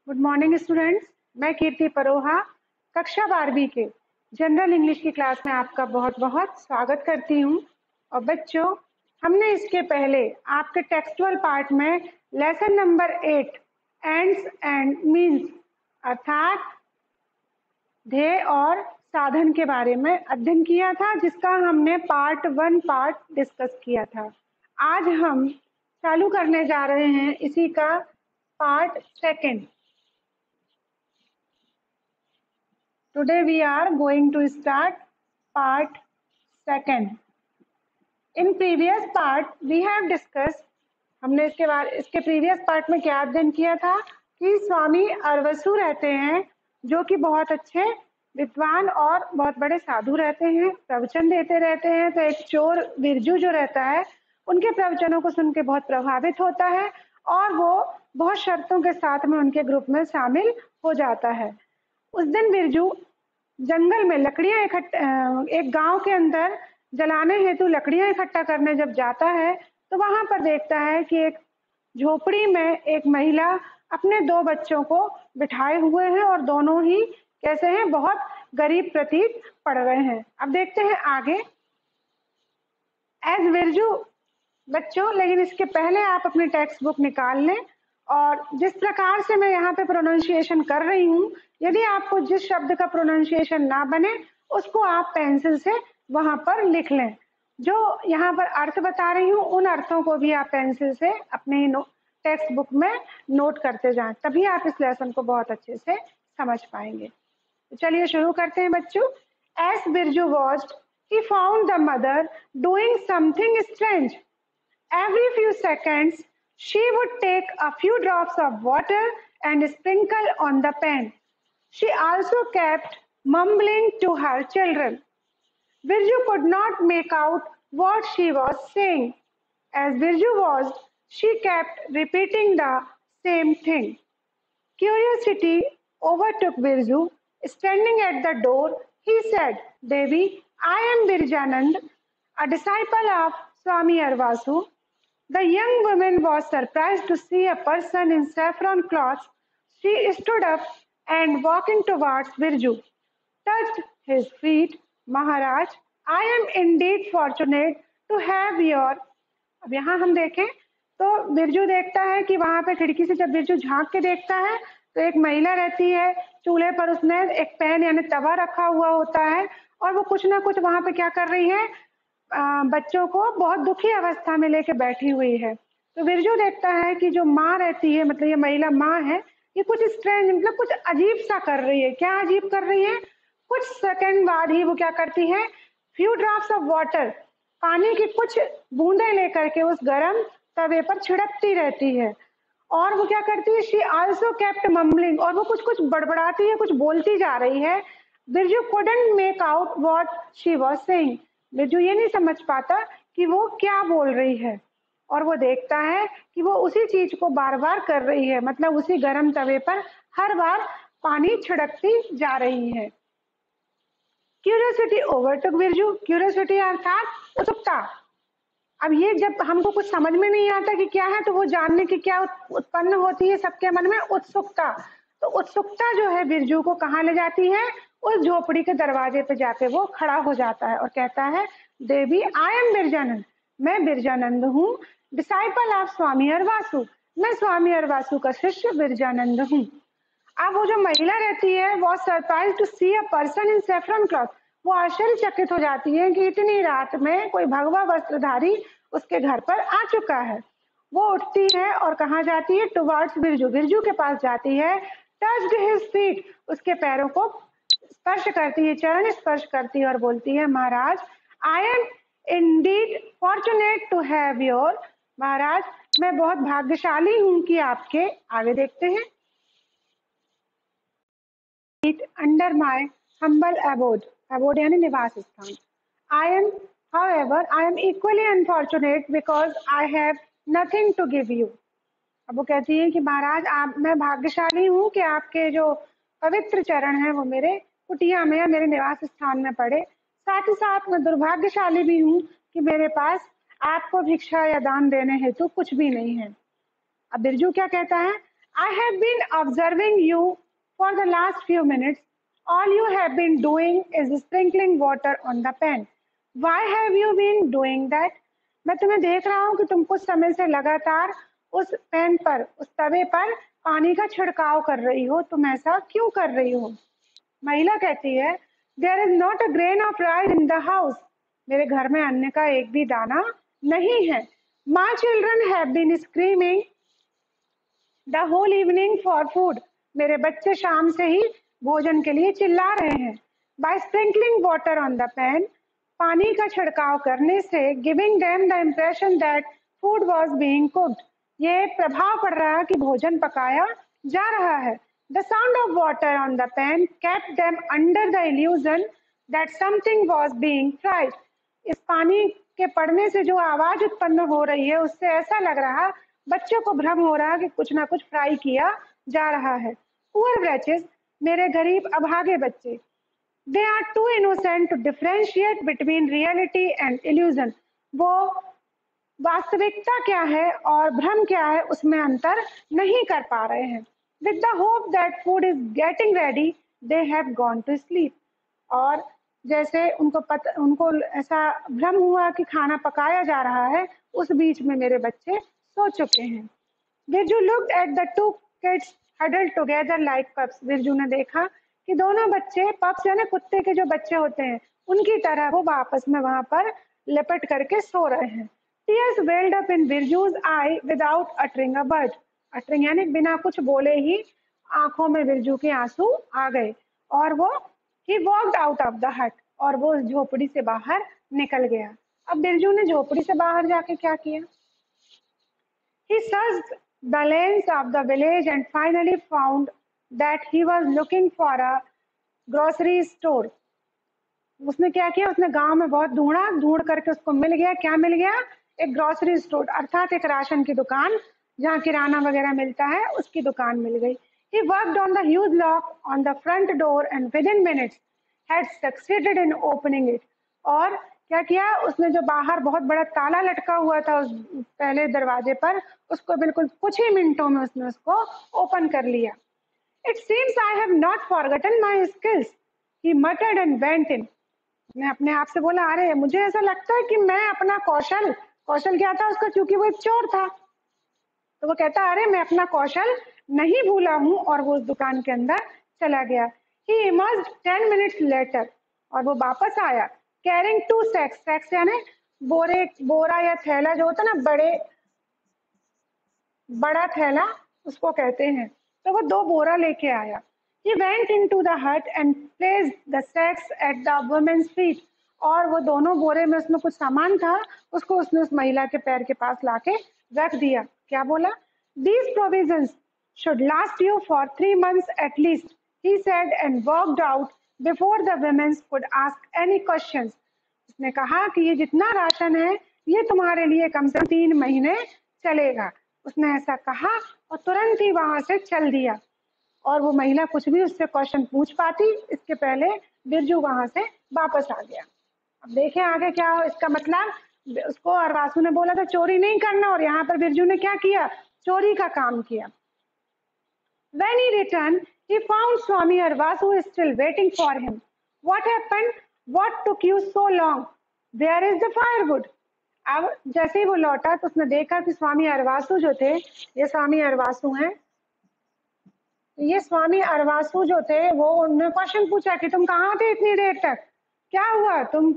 Good morning students. मैं कीर्ति परोहा कक्षा 12वीं के जनरल इंग्लिश की क्लास में आपका बहुत बहुत स्वागत करती हूं। और बच्चों, हमने इसके पहले आपके टेक्सचुअल पार्ट में lesson number 8 ends and means अर्थात ध्येय और साधन के बारे में अध्ययन किया था, जिसका हमने पार्ट 1 डिस्कस किया था। आज हम चालू करने जा रहे हैं इसी का part 2। Today we are going to start part 2. In previous part we have discussed, हमने इसके प्रीवियस पार्ट में क्या अध्ययन किया था कि स्वामी अरवसु रहते हैं, जो कि बहुत अच्छे विद्वान और बहुत बड़े साधु रहते हैं, प्रवचन देते रहते हैं। तो एक चोर बिरजू जो रहता है, उनके प्रवचनों को सुन के बहुत प्रभावित होता है और वो बहुत शर्तों के साथ में उनके ग्रुप में शामिल हो जाता है। उस दिन बिरजू जंगल में लकड़ियां एक गांव के अंदर जलाने हेतु लकड़ियां इकट्ठा करने जब जाता है, तो वहां पर देखता है कि एक झोपड़ी में एक महिला अपने 2 बच्चों को बिठाए हुए हैं और दोनों ही कैसे हैं, बहुत गरीब प्रतीत पड़ रहे हैं। अब देखते हैं आगे। एज बिरजू बच्चों, लेकिन इसके पहले आप अपनी टेक्स्ट बुक निकाल लें और जिस प्रकार से मैं यहाँ पे प्रोनाउंसिएशन कर रही हूँ, यदि आपको जिस शब्द का प्रोनाउंसिएशन ना बने उसको आप पेंसिल से वहां पर लिख लें। जो यहाँ पर अर्थ बता रही हूँ उन अर्थों को भी आप पेंसिल से अपने टेक्स्ट बुक में नोट करते जाएं, तभी आप इस लेसन को बहुत अच्छे से समझ पाएंगे। तो चलिए शुरू करते हैं बच्चों। As Birju watched, he found the mother doing something strange. Every few seconds, she would take a few drops of water and sprinkle on the pan. She also kept mumbling to her children. Birju could not make out what she was saying. As Birju watched, she kept repeating the same thing. Curiosity overtook Birju. Standing at the door, he said, "Devi, I am Birjanand, a disciple of Swami Arvasu." The young woman was surprised to see a person in saffron cloths. She stood up and walking towards Birju, touched his feet. "Maharaj, I am indeed fortunate to have your..." अब यहाँ हम देखें तो बिरजू देखता है कि वहां पे खिड़की से जब बिरजू झांक के देखता है तो एक महिला रहती है, चूल्हे पर उसने एक पैन यानी तवा रखा हुआ होता है और वो कुछ ना कुछ वहां पे क्या कर रही है, बच्चों को बहुत दुखी अवस्था में लेके बैठी हुई है। तो बिरजू देखता है कि जो माँ रहती है, मतलब ये महिला माँ है, ये कुछ स्ट्रेंज, मतलब कुछ अजीब सा कर रही है। क्या अजीब कर रही है? कुछ सेकंड बाद ही वो क्या करती है, फ्यू ड्रॉप्स ऑफ वाटर, पानी की कुछ बूंदे लेकर के उस गर्म तवे पर छिड़कती रहती है। और वो क्या करती है, शी आल्सो केप्ट मम्बलिंग, और वो कुछ कुछ बड़बड़ाती है, कुछ बोलती जा रही है। Birju couldn't make out what she was saying. Birju ये नहीं समझ पाता कि वो क्या बोल रही है, और वो देखता है कि वो उसी चीज को बार बार कर रही है, मतलब उसी गर्म तवे पर हर बार पानी छिड़कती जा रही है। Curiosity overtook Birju. क्यूरियोसिटी अर्थात उत्सुकता। अब ये जब हमको कुछ समझ में नहीं आता कि क्या है, तो वो जानने की क्या उत्पन्न होती है सबके मन में, उत्सुकता। तो उत्सुकता जो है बिरजू को कहाँ ले जाती है, उस झोपड़ी के दरवाजे पे जाके वो खड़ा हो जाता है और कहता है, देवी, आई एम बिरजानंद, मैं बिरजानंद हूँ, डिसाइपल ऑफ स्वामी अरवासु, मैं स्वामी अरवासु का शिष्य बिरजानंद हूँ। अब वो जो महिला रहती है, वो surprise to see a person in saffron cloth, वो आश्चर्यचकित हो जाती है कि इतनी रात में कोई भगवा वस्त्रधारी उसके घर पर आ चुका है। वो उठती है और कहाँ जाती है, टुवर्ड्स बिरजू, बिरजू के पास जाती है। टच्ड हिज फीट, उसके पैरों को स्पर्श करती है, चरण स्पर्श करती है और बोलती है, महाराज, I am indeed fortunate to have your, महाराज, मैं बहुत भाग्यशाली हूँ कि आपके, आगे देखते हैं, under my humble abode, abode यानी निवास स्थान। I am, however, I am equally unfortunate because I have nothing to give you. अब वो कहती है कि महाराज, आप, मैं भाग्यशाली हूँ कि आपके जो पवित्र चरण हैं वो मेरे कुटिया में या मेरे निवास स्थान में पड़े। साथ ही साथ मैं दुर्भाग्यशाली भी हूँ कि मेरे पास आपको भिक्षा या दान देने हेतु कुछ भी नहीं है। अब बिरजू क्या कहता है, I have been observing you for the last few minutes. All you have been doing is sprinkling water on the pan. Why have you been doing that? मैं तुम्हें देख रहा हूँ कि तुम कुछ समय से लगातार उस पैन पर, उस तवे पर पानी का छिड़काव कर रही हो. तुम ऐसा क्यों कर रही हो? महिला कहती है, there is not a grain of rice in the house. मेरे घर में अन्न का एक भी दाना नहीं है. My children have been screaming the whole evening for food. मेरे बच्चे शाम से ही भोजन के लिए चिल्ला रहे हैं. By sprinkling water on the pan, पानी का छिड़काव करने से, giving them the impression that food was being cooked, ये प्रभाव पड़ रहा है कि भोजन पकाया जा रहा है. The sound of water on the pan kept them under the illusion that something was being fried. इस पानी के पड़ने से जो आवाज उत्पन्न हो रही है उससे ऐसा लग रहा, बच्चों को भ्रम हो रहा कि कुछ ना कुछ फ्राई किया जा रहा है. पुअर wretches, मेरे गरीब अभागे बच्चे. They are too innocent to differentiate between reality and illusion. वो वास्तविकता क्या है और भ्रम क्या है उसमें अंतर नहीं कर पा रहे हैं. With the hope that food is getting ready, they have gone to sleep. और जैसे उनको ऐसा भ्रम हुआ कि खाना पकाया जा रहा है, उस बीच में मेरे बच्चे सो चुके हैं. Birju looked at the two kids huddled together like pups. Birju ने देखा कि दोनों बच्चे, पप्स यानी कुत्ते के जो बच्चे होते हैं, उनकी तरह वो आपस में वहां पर लिपट करके सो रहे हैं. Tears welled up in Birju's eye without uttering a word. Uttering यानी बिना कुछ बोले ही आंखों में बिरजू के आंसू आ गए और वो he walked out of the hut, और वो झोपड़ी से बाहर निकल गया. अब बिरजू ने झोपड़ी से बाहर जाके क्या किया? He searched the lanes of the village and finally found that he was looking for a grocery store. उसने क्या किया? उसने गांव में बहुत ढूंढा, ढूंढ करके उसको मिल गया. क्या मिल गया? एक ग्रोसरी स्टोर, अर्थात एक राशन की दुकान जहाँ किराना वगैरह मिलता है, उसकी दुकान मिल गई. He worked on the huge lock on the front door and within minutes had succeeded in opening it. और क्या किया? उसने जो बाहर बहुत बड़ा ताला लटका हुआ था उस पहले दरवाजे पर, उसको बिल्कुल कुछ ही मिनटों में उसने उसको ओपन कर लिया. It seems I have not forgotten my skills, he muttered and went in. मैं अपने आप से बोला, अरे मुझे ऐसा लगता है कि मैं अपना कौशल क्या था उसका, क्योंकि वो एक चोर था. तो वो कहता, अरे मैं अपना कौशल नहीं भूला हूँ, और वो उस दुकान के अंदर चला गया. He emerged 10 minutes later, और वो वापस आया carrying 2 sacks. sacks यानी बोरा या थैला जो होता है ना, बड़ा थैला उसको कहते हैं. तो वो 2 बोरा लेके आया. He went into the hut and placed the sacks at the woman's feet. और वो दोनों बोरे में उसमें कुछ सामान था, उसको उसने उस महिला के पैर के पास लाके रख दिया. क्या बोला? These provisions should last you for 3 months at least, he said and walked out before the women could ask any questions. उसने कहा कि ये जितना राशन है ये तुम्हारे लिए कम से कम 3 महीने चलेगा. उसने ऐसा कहा और तुरंत ही वहां से चल दिया, और वो महिला कुछ भी उससे क्वेश्चन पूछ पाती इसके पहले बिरजू वहां से वापस आ गया. अब देखें आगे क्या हो. इसका मतलब उसको अरवासु ने बोला था चोरी नहीं करना, और यहाँ पर बिरजू ने क्या किया? चोरी का काम किया. When he returned, he found Swami Arvasu still waiting for him. What happened? What took you so long? Where is the firewood? अब जैसे ही वो लौटा तो उसने देखा कि स्वामी अरवासु जो थे, ये स्वामी अरवासु हैं, ये स्वामी अरवासु जो थे वो उन्होंने क्वेश्चन पूछा कि तुम कहाँ थे इतनी देर तक, क्या हुआ, तुम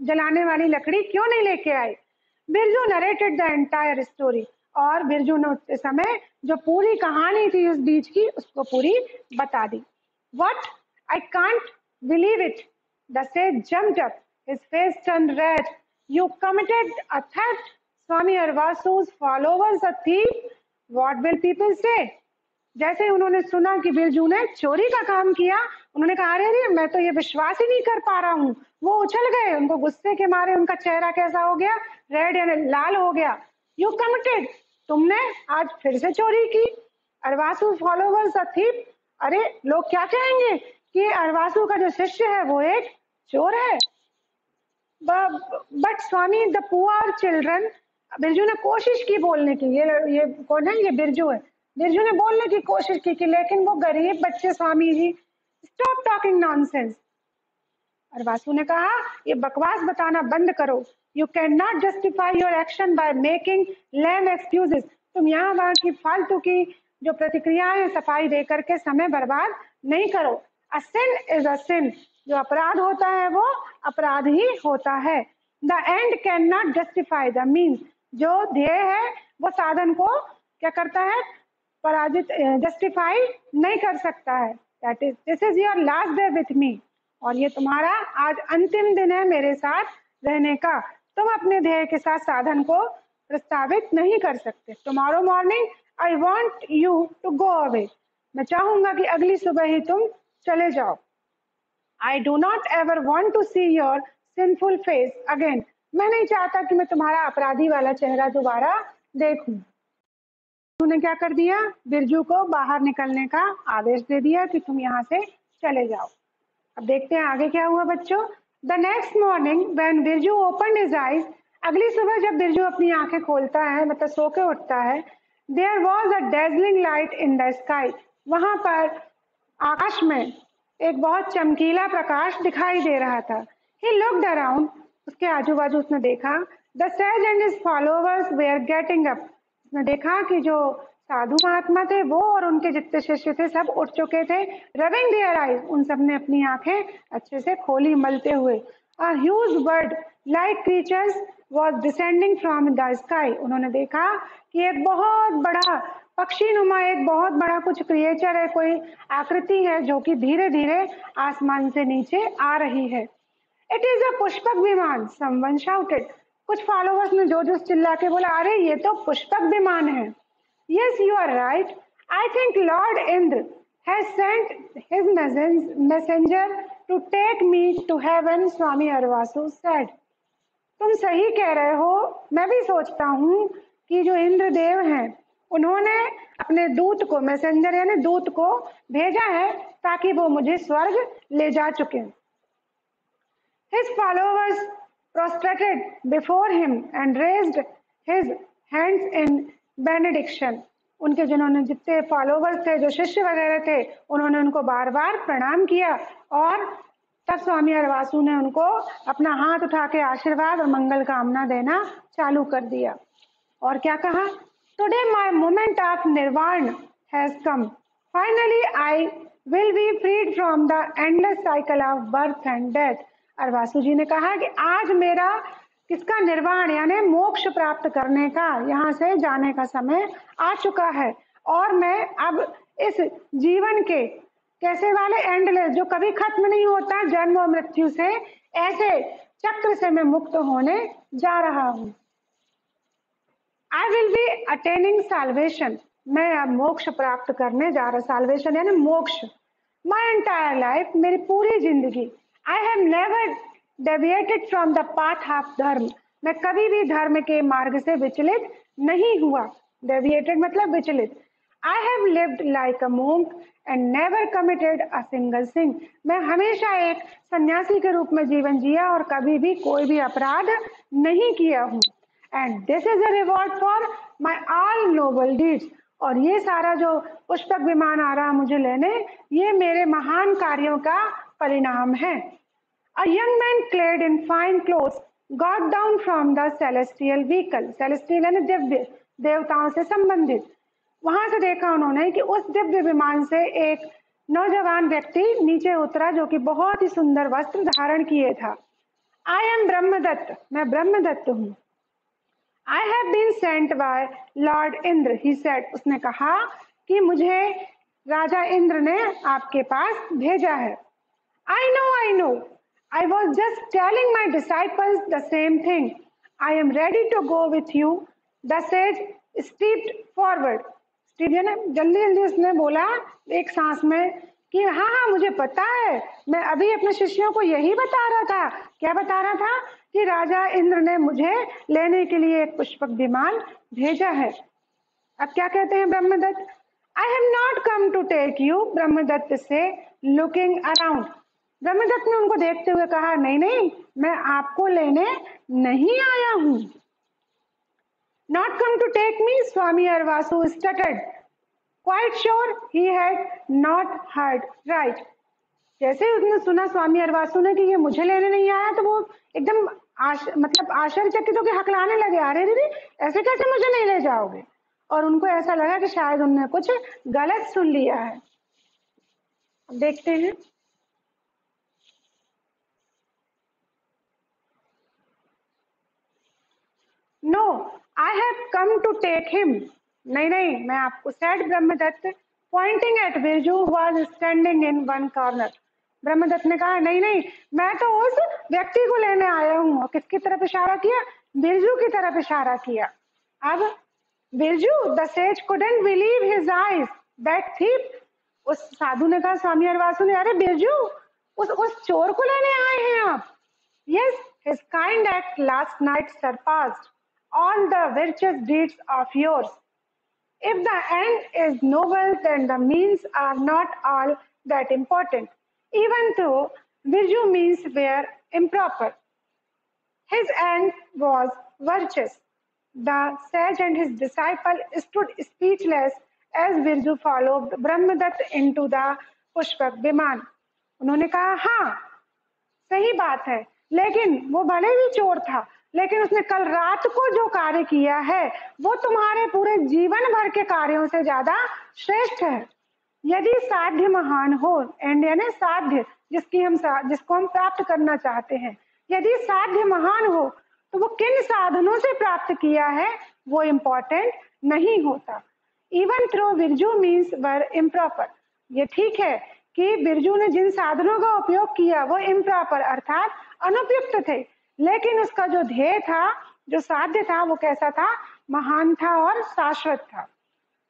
जलाने वाली लकड़ी क्यों नहीं लेके आए? Birju narrated the entire story, और बिरजू ने उस समय जो पूरी कहानी थी उस बीच की उसको पूरी बता दी. What? I can't believe it. The sage jumped up. His face turned red. You committed a theft. Swami Arvasu's followers a thief. What will people say? जैसे उन्होंने सुना कि बिरजू ने चोरी का काम किया, उन्होंने कहा, अरे मैं तो ये विश्वास ही नहीं कर पा रहा हूँ. वो उछल गए, उनको गुस्से के मारे उनका चेहरा कैसा हो गया? रेड यानी लाल हो गया. यू कमिटेड, तुमने आज फिर से चोरी की. अरवासु फॉलोवर्स अ थीफ, अरे लोग क्या कहेंगे कि अरवासु का जो शिष्य है वो एक चोर है. But Swami the poor children, Birju ने कोशिश की बोलने की. ये कौन है? ये बिरजू है. बिरजू ने बोलने की कोशिश की कि लेकिन वो गरीब बच्चे Swami ji, stop talking nonsense. और वासु ने कहा ये बकवास बताना बंद करो। You can not justify your action by making lame excuses. तुम यहाँ वहाँ की फालतू की जो प्रतिक्रियाएं सफाई दे करके समय बर्बाद नहीं करो। अ सिन इज अ सिन, जो अपराध होता है वो अपराध ही होता है। The end can not justify the means, जो ध्येय है वो साधन को क्या करता है, पराजित जस्टिफाई नहीं कर सकता है। That is this is your last day with me, और ये तुम्हारा आज अंतिम दिन है मेरे साथ रहने का। तुम अपने ध्येय के साथ साधन को प्रस्तावित नहीं कर सकते। Tomorrow morning I want you to go away, मैं चाहूंगा कि अगली सुबह ही तुम चले जाओ। I do not ever want to see your sinful face again, मैं नहीं चाहता कि मैं तुम्हारा अपराधी वाला चेहरा दोबारा देखूं। उन्होंने क्या कर दिया, बिरजू को बाहर निकलने का आदेश दे दिया कि तुम यहाँ से चले जाओ। अब देखते हैं आगे क्या हुआ बच्चों। The next morning when Birju open his eyes, अगली सुबह जब बिरजू अपनी आंखें खोलता है, मतलब सो के उठता है, there was a dazzling light in the sky, वहां पर आकाश में एक बहुत चमकीला प्रकाश दिखाई दे रहा था। ही लुक्ड अराउंड, उसके आजू बाजू उसने देखा। The sage and his followers were getting up, उसने देखा कि जो साधु महात्मा थे वो और उनके जितने शिष्य थे सब उठ चुके थे। रबिंग देयर आईज, उन सब ने अपनी आंखें अच्छे से खोली मलते हुए। A huge bird like creatures was descending from the sky, उन्होंने देखा कि एक बहुत बड़ा पक्षी नुमा, एक बहुत बड़ा कुछ क्रिएचर है, कोई आकृति है जो कि धीरे धीरे आसमान से नीचे आ रही है। इट इज अ पुष्पक विमान, समवन शाउटेड, कुछ फॉलोवर्स ने जोर जोर चिल्ला के बोला, अरे ये तो पुष्पक विमान है। Yes, you are right. I think Lord Indra has sent his messenger to take me to heaven, Swami Arvasu said. तुम सही कह रहे हो, मैं भी सोचता हूँ कि जो इंद्रदेव हैं उन्होंने अपने दूत को, मैसेंजर यानी दूत को भेजा है ताकि वो मुझे स्वर्ग ले जा चुके। His followers prostrated before him and raised his hands in benediction. उनके जिन्होंने जितने फॉलोवर्स थे, जो शिष्य वगैरह थे, उन्होंने उनको बार बार प्रणाम किया और तब स्वामी अरवासु ने उनको अपना हाथ उठा के आशीर्वाद और मंगल कामना देना चालू कर दिया। और क्या कहा, today my moment of nirvana has come, finally I will be freed from the endless cycle of birth and death. Arvasu ji ने कहा कि आज मेरा किसका निर्वाण यानी मोक्ष प्राप्त करने का, यहाँ से जाने का समय आ चुका है, और मैं अब इस जीवन के कैसे वाले एंडलेस, जो कभी खत्म नहीं होता, जन्म और मृत्यु से, ऐसे चक्र से मैं मुक्त होने जा रहा हूँ। I will be attaining salvation, मैं अब मोक्ष प्राप्त करने जा रहा, साल्वेशन यानी मोक्ष। माई एंटायर लाइफ, मेरी पूरी जिंदगी, I have never deviated from the path of धर्म, मैं कभी भी धर्म के मार्ग से विचलित नहीं हुआ। डेविएटेड मतलब विचलित। I have lived like a monk and never committed a single sin, मैं हमेशा एक सन्यासी के रूप में जीवन जिया और कभी भी कोई भी अपराध नहीं किया हूँ। And this is a reward for my all noble deeds, और ये सारा जो पुष्पक विमान आ रहा मुझे लेने, ये मेरे महान कार्यों का परिणाम है। A young man clad in fine clothes got down from the celestial vehicle, celestial यानी दिव्य, देवताओं से संबंधित। वहां से देखा उन्होंने कि उस दिव्य विमान से एक नौजवान व्यक्ति नीचे उतरा जो कि बहुत ही सुंदर वस्त्र धारण किए था। I am ब्रह्मदत्त, मैं ब्रह्मदत्त हूँ। I have been sent by Lord Indra, he said, उसने कहा कि मुझे राजा इंद्र ने आपके पास भेजा है। I know, I was just telling my disciples the same thing. I am ready to go with you. The sage stepped forward. Step है ना, जल्दी जल्दी उसने बोला एक सांस में कि हाँ हाँ मुझे पता है, मैं अभी अपने शिष्यों को यही बता रहा था। क्या बता रहा था? कि राजा इंद्र ने मुझे लेने के लिए एक पुष्पक विमान भेजा है। अब क्या कहते हैं Brahmadatta? I have not come to take you, Brahmadatta से looking around. ब्रह्मदत्त ने उनको देखते हुए कहा, नहीं नहीं, मैं आपको लेने नहीं आया हूं। Not come to take me, Swami Arvasu stuttered. Quite sure he had not heard right. जैसे ही उसने सुना स्वामी अरवासु ने कि ये मुझे लेने नहीं आया, तो वो एकदम मतलब आश्चर्यचकित होकर हकलाने लगे, अरे दीदी ऐसे कैसे मुझे नहीं ले जाओगे। और उनको ऐसा लगा कि शायद उन्होंने कुछ गलत सुन लिया है। अब देखते हैं। No I have come to take him. नहीं नहीं, मैं आपको said Brahmadatta pointing at Birju was standing in one corner. Brahmadatta ने कहा नहीं नहीं, मैं तो उस व्यक्ति को लेने आया हूँ। और किसकी तरफ इशारा किया? बिरजू की तरफ इशारा किया। अब Birju the sage couldn't believe his eyes that thief. उस साधु ने कहा, स्वामी अरवासु ने, अरे बिरजू उस चोर को लेने आए हैं आप? Yes, his kind act last night surpassed all the virtuous deeds of yours. If the end is noble, then the means are not all that important, even though virtue means were improper. His end was virtuous. The sage and his disciple stood speechless as Birju followed Brahmadatt into the Pushpak विमान। उन्होंने कहा, हाँ सही बात है, लेकिन वो भले ही चोर था, लेकिन उसने कल रात को जो कार्य किया है वो तुम्हारे पूरे जीवन भर के कार्यों से ज्यादा श्रेष्ठ है। यदि साध्य महान हो, एंड यानी साध्य जिसको हम प्राप्त करना चाहते हैं, यदि साध्य महान हो तो वो किन साधनों से प्राप्त किया है वो इम्पोर्टेंट नहीं होता। इवन थ्रो बिरजू मीन्स वर इम्प्रॉपर। ये ठीक है कि बिरजू ने जिन साधनों का उपयोग किया वो इम्प्रॉपर अर्थात अनुपयुक्त थे, लेकिन उसका जो ध्येय था, जो साध्य था, वो कैसा था? महान था और शाश्वत था।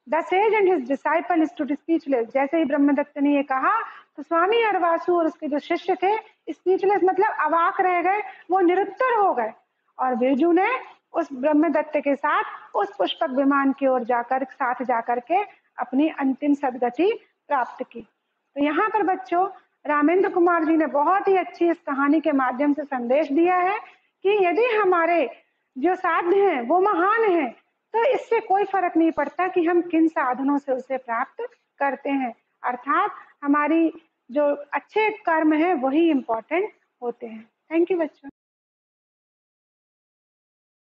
The sage and his disciple stood speechless. जैसे ही ब्रह्मदत्त ने ये कहा तो स्वामी अरवासु और उसके जो शिष्य थे स्पीचलेस मतलब अवाक रह गए, वो निरुत्तर हो गए। और बिरजू ने उस ब्रह्मदत्त के साथ उस पुष्पक विमान की ओर जाकर के अपनी अंतिम सदगति प्राप्त की। तो यहाँ पर बच्चों रामेंद्र कुमार जी ने बहुत ही अच्छी इस कहानी के माध्यम से संदेश दिया है कि यदि हमारे जो साध्य हैं वो महान हैं, तो इससे कोई फर्क नहीं पड़ता कि हम किन साधनों से उसे प्राप्त करते हैं, अर्थात हमारी जो अच्छे कर्म हैं वही इम्पोर्टेंट होते हैं। थैंक यू बच्चों।